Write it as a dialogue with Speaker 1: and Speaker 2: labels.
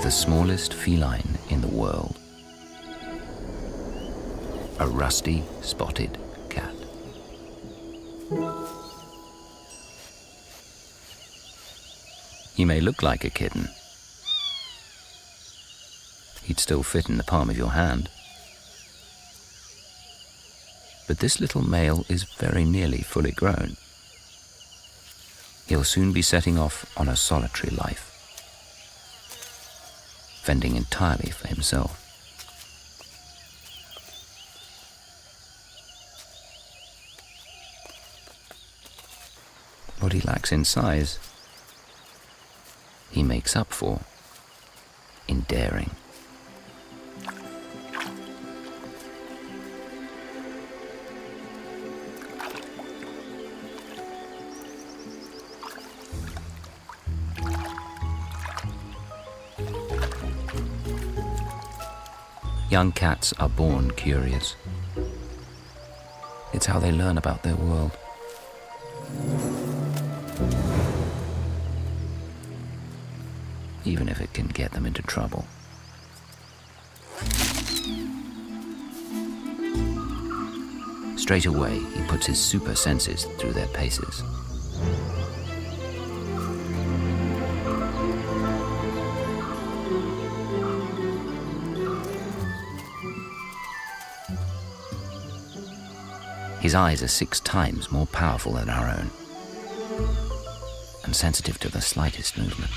Speaker 1: the smallest feline in the world. A rusty spotted cat. He may look like a kitten. He'd still fit in the palm of your hand. But this little male is very nearly fully grown. He'll soon be setting off on a solitary life, fending entirely for himself. What he lacks in size, he makes up for in daring. Young cats are born curious. It's how they learn about their world. Even if it can get them into trouble. Straight away, he puts his super senses through their paces. His eyes are 6 times more powerful than our own, and sensitive to the slightest movement.